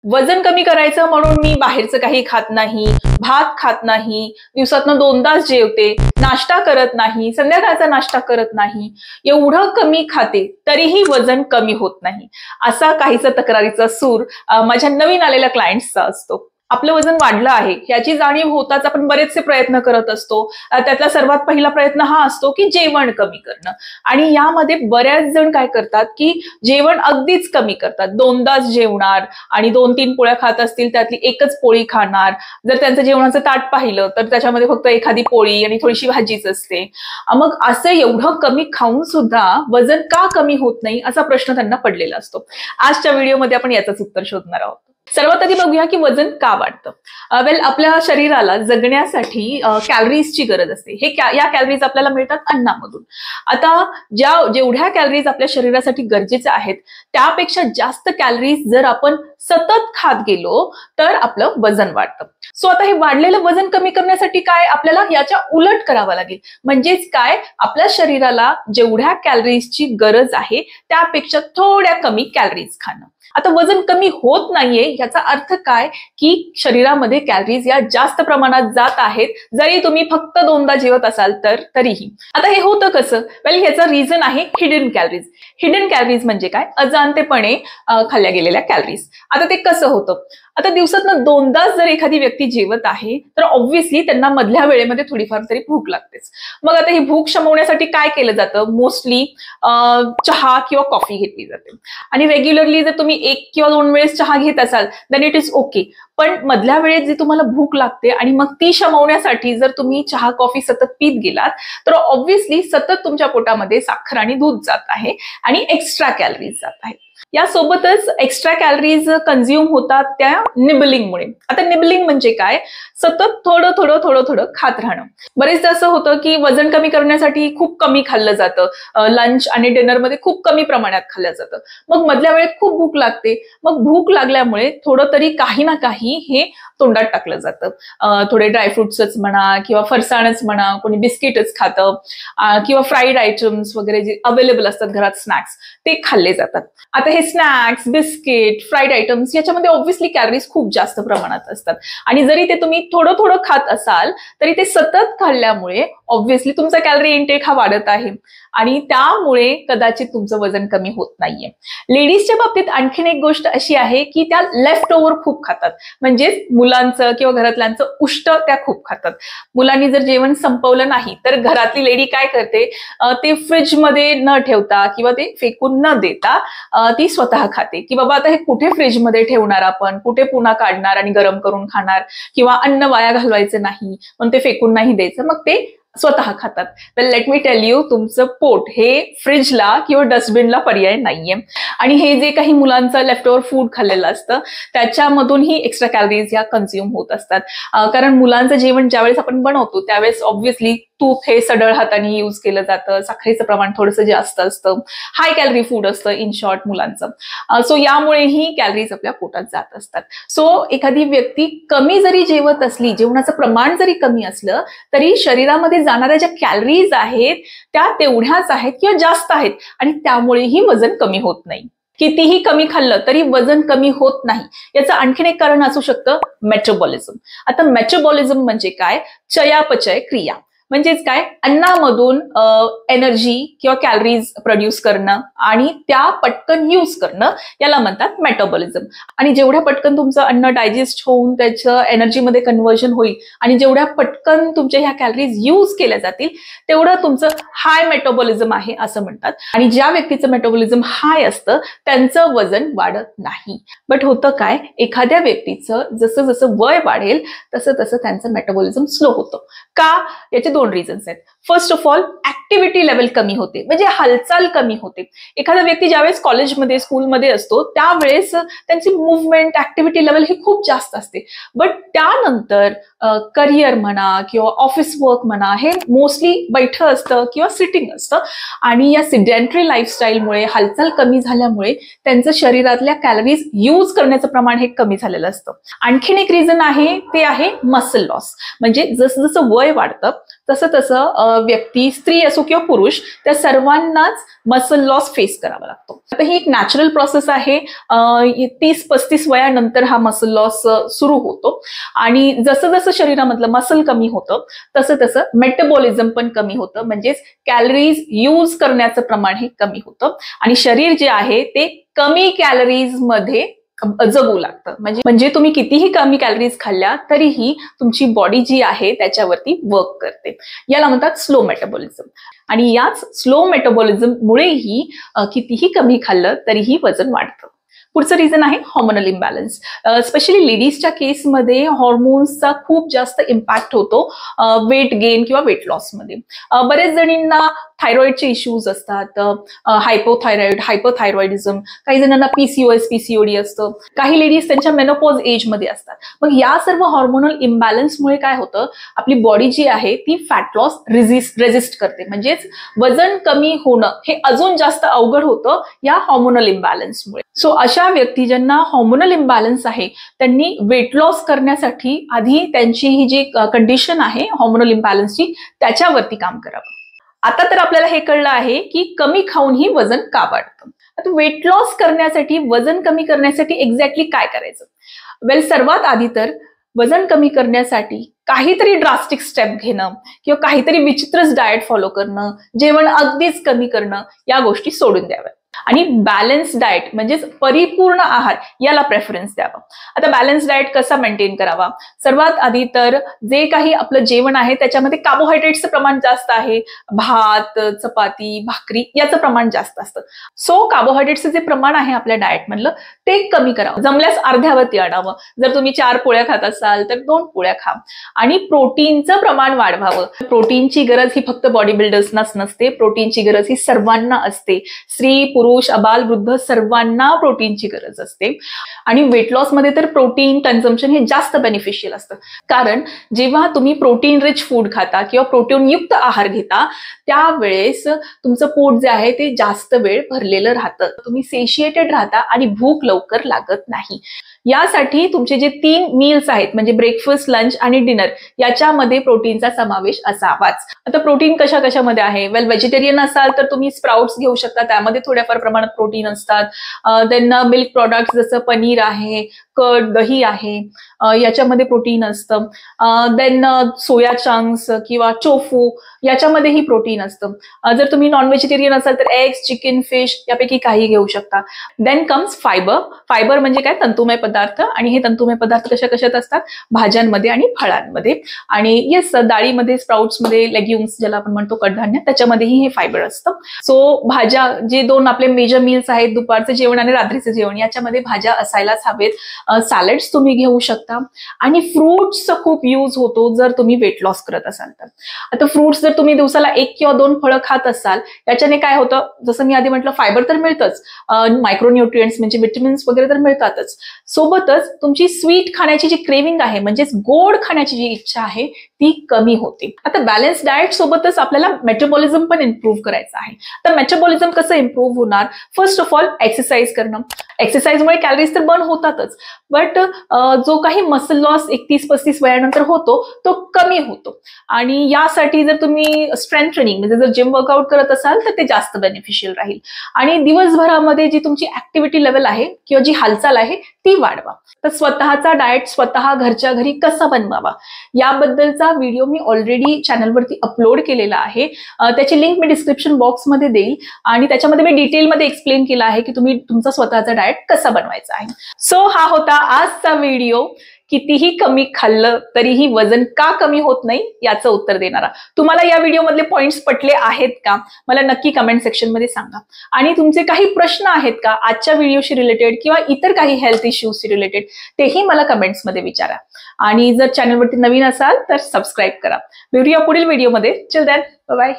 वजन कमी करायचं म्हणून मी बाहेरचं काही खात नाही, भात खात नाही, दिवसातनं 2दाच जेवते, नाश्ता करत नाही, संध्याकाळचा नाश्ता करत नाही, एवढं कमी खाते तरीही वजन कमी होत नाही, असा काहीसा तक्रारीचा सूर माझ्या नवीन आलेल्या क्लायंट्सचा असतो. आपलं वजन वाढलं आहे याची जाणीव होताच आपण बरेचसे प्रयत्न करत असतो. त्यातला सर्वात पहिला प्रयत्न हा असतो की जेवण कमी करणं. आणि यामध्ये बऱ्याच जण काय करतात की जेवण अगदीच कमी करतात. 2दाच जेवणार आणि 2-3 पोळ्या खात असतील त्यातली एकच पोळी खाणार. जर त्यांचं जेवणाचं ताट पाहिलं तर त्याच्यामध्ये फक्त एखादी पोळी आणि थोडीशी भाजीच असते. मग असं एवढं कमी खाऊन सुद्धा वजन का कमी होत नाही असा प्रश्न त्यांना पडलेला असतो. आजच्या व्हिडिओमध्ये आपण याचंच उत्तर शोधणार आहोत. सर्वात आधी बघूया की वजन का वाढतं. आपल्या शरीराला जगण्यासाठी कॅलरीजची गरज असते. या कॅलरीज आपल्याला मिळतात अन्नामधून. आता जेवढ्या कॅलरीज आपल्या शरीरासाठी गरजेच्या आहेत त्यापेक्षा जास्त कॅलरीज जर आपण सतत खात गेलो तर आपलं वजन वाढतं. सो आता हे वाढलेलं वजन कमी करण्यासाठी काय आपल्याला याच्या उलट करावं लागेल. म्हणजेच काय, आपल्या शरीराला जेवढ्या कॅलरीजची गरज आहे त्यापेक्षा थोड्या कमी कॅलरीज खाणं. आता वजन कमी होत नाहीये याचा अर्थ काय की शरीरामध्ये कॅलरीज या जास्त प्रमाणात जात आहेत, जरी तुम्ही फक्त 2दा जेवत असाल तरीही. आता हे होतं कसं? वेल, ह्याचं रिझन आहे हिडन कॅलरीज. हिडन कॅलरीज म्हणजे काय? अजाणतेपणे खाल्ल्या गेलेल्या कॅलरीज. आता ते कसं होतं? आता दिवसातनं 2दाच जर एखादी व्यक्ती जेवत आहे तर ऑब्व्हियसली त्यांना मधल्या वेळेमध्ये थोडीफार तरी भूक लागतेच. मग आता ही भूक शमवण्यासाठी काय केलं जातं? मोस्टली चहा किंवा कॉफी घेतली जाते. आणि रेग्युलरली जर तुम्ही 1 किंवा 2 वेळेस चहा घेत असाल देन इट इज ओके. पण मधल्या वेळेत जी तुम्हाला भूक लागते आणि मग ती शमवण्यासाठी जर तुम्ही चहा कॉफी सतत पीत गेलात तर ऑब्व्हियसली सतत तुमच्या पोटामध्ये साखर आणि दूध जात आहे आणि एक्स्ट्रा कॅलरीज जात आहेत. यासोबतच एक्स्ट्रा कॅलरीज कंझ्युम होतात त्या निबलिंगमुळे. आता निबलिंग म्हणजे काय? सतत थोडं थोडं थोडं थोडं खात राहणं. बरेचदा असं होतं की वजन कमी करण्यासाठी खूप कमी खाल्लं जातं. लंच आणि डिनरमध्ये खूप कमी प्रमाणात खाल्लं जातं. मग मधल्या वेळेत खूप भूक लागते. मग भूक लागल्यामुळे थोडं तरी काही ना काही हे तोंडात टाकलं जातं. थोडे ड्रायफ्रुट्सच म्हणा किंवा फरसाणच म्हणा, कोणी बिस्किटच खातं किंवा फ्राईड आयटम्स वगैरे जे अवेलेबल असतात घरात स्नॅक्स ते खाल्ले जातात. आता हे स्नॅक्स, बिस्किट, फ्राईड आयटम्स याच्यामध्ये ऑब्व्हियसली कॅलरीज खूप जास्त प्रमाणात असतात. आणि जरी ते तुम्ही थोडं थोडं खात असाल तरी ते सतत खाल्ल्यामुळे ऑब्व्हियसली तुमचा कॅलरी इनटेक हा वाढत आहे आणि त्यामुळे कदाचित तुमचं वजन कमी होत नाहीये. लेडीजच्या बाबतीत आणखीन एक गोष्ट अशी आहे की त्या लेफ्ट ओव्हर खूप खातात. म्हणजेच मुलांचं किंवा घरातल्यांचं उष्ट त्या खूप खातात. मुलांनी जर जेवण संपवलं नाही तर घरातली लेडी काय करते? ते फ्रीजमध्ये न ठेवता किंवा ते फेकून न देता ती स्वतः खाते की बाबा आता हे कुठे फ्रीजमध्ये ठेवणार, आपण कुठे पुन्हा काढणार आणि गरम करून खाणार, किंवा अन्न वाया घालवायचं नाही पण ते फेकून नाही द्यायचं, मग ते स्वतः खातात. तर लेट मी टेल यू, तुमचं पोट हे फ्रीजला किंवा डस्टबिनला पर्याय नाहीये. आणि हे जे काही मुलांचं लेफ्ट ओव्हर फूड खाल्लेलं असतं त्याच्यामधूनही एक्स्ट्रा कॅलरीज या कन्झ्युम होत असतात. कारण मुलांचं जेवण ज्यावेळेस आपण बनवतो त्यावेळेस ऑब्व्हियसली तूप हे सडळ हाताने यूज केलं जातं, साखरेचं प्रमाण थोडंसं जास्त असतं, हाय कॅलरी फूड असतं इन शॉर्ट मुलांचं. सो यामुळेही कॅलरीज आपल्या पोटात जात असतात. सो एखादी व्यक्ती कमी जरी जेवत असली, जेवणाचं प्रमाण जरी कमी असलं तरी शरीरामध्ये जाणाऱ्या ज्या कॅलरीज आहेत त्या तेवढ्याच आहेत किंवा जास्त आहेत आणि त्यामुळेही वजन कमी होत नाही. कितीही कमी खाल्लं तरी वजन कमी होत नाही याचं आणखीन एक कारण असू शकतं मेटाबॉलिझम. आता मेटाबॉलिझम म्हणजे काय? चयापचय क्रिया. म्हणजेच काय? अन्नामधून एनर्जी किंवा कॅलरीज प्रोड्यूस करणं आणि त्या पटकन यूज करणं याला म्हणतात मेटाबॉलिझम. आणि जेवढ्या पटकन तुमचं अन्न डायजेस्ट होऊन त्याचं एनर्जीमध्ये कन्व्हर्जन होईल आणि जेवढ्या पटकन तुमच्या ह्या कॅलरीज यूज केल्या जातील तेवढं तुमचं हाय मेटाबॉलिझम आहे असं म्हणतात. आणि ज्या व्यक्तीचं मेटाबॉलिझम हाय असतं त्यांचं वजन वाढत नाही. बट होतं काय? एखाद्या व्यक्तीचं जसं जसं वय वाढेल तसं तसं त्यांचं मेटाबॉलिझम स्लो होतं. का? याचे 2 रिझन्स आहेत. First of all, activity level कमी होते, म्हणजे हालचाल कमी होते. एखादा व्यक्ती ज्यावेळेस कॉलेजमध्ये स्कूलमध्ये असतो त्यावेळेस त्यांची मुवमेंट ऍक्टिव्हिटी लेवल ही खूप जास्त असते. बट त्यानंतर करिअर म्हणा किंवा ऑफिस वर्क म्हणा हे मोस्टली बैठं असतं किंवा सिटिंग असतं आणि या सिडेंटरी लाईफस्टाईलमुळे, हालचाल कमी झाल्यामुळे त्यांचं शरीरातल्या कॅलरीज यूज करण्याचं प्रमाण हे कमी झालेलं असतं. आणखीन एक रिझन आहे ते आहे मसल लॉस. म्हणजे जसं जसं वय वाढतं तसं तसं व्यक्ती, स्त्री असो किंवा पुरुष, त्या सर्वांनाच मसल लॉस फेस करावा लागतो. आता ही एक नॅचरल प्रोसेस आहे. 30-35 वयानंतर हा मसल लॉस सुरू होतो आणि जसं जसं शरीरामधलं मसल कमी होतं तसं तसं मेटाबॉलिझम पण कमी होतं, म्हणजेच कॅलरीज यूज करण्याचं प्रमाण हे कमी होतं आणि शरीर जे आहे ते कमी कॅलरीज मध्ये जगू लागतं. म्हणजे तुम्ही कितीही कमी कॅलरीज खाल्ल्या तरीही तुमची बॉडी जी आहे त्याच्यावरती वर्क करते. याला म्हणतात स्लो मेटाबॉलिझम. आणि याच स्लो मेटाबॉलिझम मुळेही कितीही कमी खाल्लं तरीही वजन वाढतं. पुढचं रिझन आहे हॉर्मोनल इम्बॅलन्स. स्पेशली लेडीजच्या केसमध्ये हॉर्मोन्सचा खूप जास्त इम्पॅक्ट होतो वेट गेन किंवा वेट लॉसमध्ये. बरेच जणींना थायरॉइडचे इश्यूज असतात, हायपोथायरॉइड, हायपोथायरॉइडिझम, काही जणांना PCOS, PCOD असतं, काही लेडीज त्यांच्या मेनोपॉज एजमध्ये असतात. मग या सर्व हॉर्मोनल इम्बॅलन्समुळे काय होतं, आपली बॉडी जी आहे ती फॅट लॉस रेजिस्ट करते, म्हणजेच वजन कमी होणं हे अजून जास्त अवघड होतं या हॉर्मोनल इम्बॅलन्समुळे. सो अशा व्यक्ती ज्यांना हॉर्मोनल इम्बॅलन्स आहे त्यांनी वेट लॉस करण्यासाठी आधी त्यांची ही जी कंडिशन आहे हॉर्मोनल इम्बॅलन्सची त्याच्यावरती काम करावं. आता तर आपल्याला हे कळलं आहे की कमी खाऊनही वजन का वाढतं. आता वेट लॉस करण्यासाठी, वजन कमी करण्यासाठी एक्झॅक्टली काय करायचं? वेल, सर्वात आधी तर वजन कमी करण्यासाठी काहीतरी ड्रास्टिक स्टेप घेणं किंवा काहीतरी विचित्रच डाएट फॉलो करणं, जेवण अगदीच कमी करणं, या गोष्टी सोडून द्याव्या आणि बॅलन्स डाएट म्हणजेच परिपूर्ण आहार याला प्रेफरन्स द्यावा. आता बॅलन्स डाएट कसा मेंटेन करावा? सर्वात आधी तर जे काही आपलं जेवण आहे त्याच्यामध्ये कार्बोहायड्रेट्सचं प्रमाण जास्त आहे. भात, चपाती, भाकरी याचं प्रमाण जास्त असतं. सो कार्बोहायड्रेट्सचं जे प्रमाण आहे आपल्या डाएटमधलं ते कमी करावं. जमल्यास अर्ध्यावरती आणावं. जर तुम्ही 4 पोळ्या खात असाल तर 2 पोळ्या खा. आणि प्रोटीनचं प्रमाण वाढवावं. प्रोटीनची गरज ही फक्त बॉडी बिल्डर्सनाच नसते, प्रोटीनची गरज ही सर्वांना असते. स्त्री, पुरुष, अबाल, वृद्ध सर्वांना प्रोटीनची गरज असते. आणि वेट लॉस मध्ये तर प्रोटीन कन्झम्पशन हे जास्त बेनिफिशियल असतं, कारण जेव्हा तुम्ही प्रोटीन रिच फूड खाता किंवा प्रोटीन युक्त आहार घेता त्यावेळेस तुमचं पोट जे आहे ते जास्त वेळ भरलेलं राहतं, तुम्ही सेशिएटेड राहता आणि भूक लवकर लागत नाही. यासाठी तुमचे जे 3 मील्स आहेत म्हणजे ब्रेकफास्ट, लंच आणि डिनर याच्यामध्ये प्रोटीनचा समावेश असावाच. आता प्रोटीन कशा कशामध्ये आहे? वेल, व्हेजिटेरियन असाल तर तुम्ही स्प्राउट्स घेऊ शकता, त्यामध्ये थोड्याफार प्रमाणात प्रोटीन असतात. देन मिल्क प्रॉडक्ट्स जसं पनीर आहे, कर्ड, दही आहे, याच्यामध्ये प्रोटीन असतं. देन सोया चंक्स किंवा टोफू याच्यामध्येही प्रोटीन असतं. जर तुम्ही नॉन व्हेजिटेरियन असाल तर एग्स, चिकन, फिश यापैकी काही घेऊ शकता. Then comes fibre. फायबर म्हणजे काय? तंतुमय पदार्थ. आणि हे तंतुमय पदार्थ कशा कशात असतात? भाज्यांमध्ये आणि फळांमध्ये. आणि येस, डाळीमध्ये, स्प्राउट्समध्ये, लेग्युम्स ज्याला आपण म्हणतो कडधान्य, त्याच्यामध्येही हे फायबर असतं. सो भाज्या, जे 2 आपले मेजर मील्स आहेत, दुपारचं जेवण आणि रात्रीचं जेवण, याच्यामध्ये भाज्या असायलाच हवेत. सॅलड्स तुम्ही घेऊ शकता आणि फ्रुट्सचा खूप यूज होतो जर तुम्ही वेट लॉस करत असाल तर. आता फ्रुट्स जर तुम्ही दिवसाला 1 किंवा 2 फळं खात असाल याच्याने काय होतं, जसं मी आधी म्हटलं, फायबर तर मिळतंच, मायक्रोन्यूट्रिएंट्स म्हणजे विटॅमिन्स वगैरे तर मिळतातच. सोबतच तुमची स्वीट खाण्याची जी क्रेविंग आहे म्हणजेच गोड खाण्याची जी इच्छा आहे ती कमी होते. आता बॅलन्स डाएट सोबतच आपल्याला मेटाबॉलिझम पण इम्प्रूव्ह करायचं आहे. तर मेटाबॉलिझम कसं इम्प्रूव्ह होणार? फर्स्ट ऑफ ऑल एक्सरसाइज करणं. एक्सरसाइजमुळे कॅलरीज तर बर्न होतातच, बट जो काही मसल लॉस 31-35 वयानंतर होतो तो कमी होतो. आणि यासाठी जर तुम्ही स्ट्रेंथ ट्रेनिंग म्हणजे जर जिम वर्कआउट करत असाल तर ते जास्त बेनिफिशियल राहील. आणि दिवसभरामध्ये जी तुमची ऍक्टिव्हिटी लेवल आहे किंवा जी हालचाल आहे ती वाढवा. तर स्वतःचा डाएट स्वतः घरच्या घरी कसा बनवावा याबद्दलचा व्हिडिओ मी ऑलरेडी चॅनलवरती अपलोड केलेला आहे. त्याची लिंक मी डिस्क्रिप्शन बॉक्समध्ये देईल आणि त्याच्यामध्ये मी डिटेलमध्ये एक्सप्लेन केला आहे की तुम्ही तुमचा स्वतःचा डाएट कसा बनवायचा आहे. सो हा होता आजचा व्हिडिओ. कितीही कमी खाल्लं तरीही वजन का कमी होत नाही याचं उत्तर देणारा. तुम्हाला या व्हिडिओमधले पॉइंट्स पटले आहेत का? मला नक्की कमेंट सेक्शन मध्ये सांगा. आणि तुमचे काही प्रश्न आहेत का आजच्या व्हिडिओशी रिलेटेड किंवा इतर काही हेल्थ इश्यूजशी रिलेटेड, तेही मला कमेंट्स मध्ये विचारा. आणि जर चॅनलवरती नवीन असाल तर सबस्क्राईब करा. भेटूया पुढील व्हिडिओमध्ये. Till then, bye bye.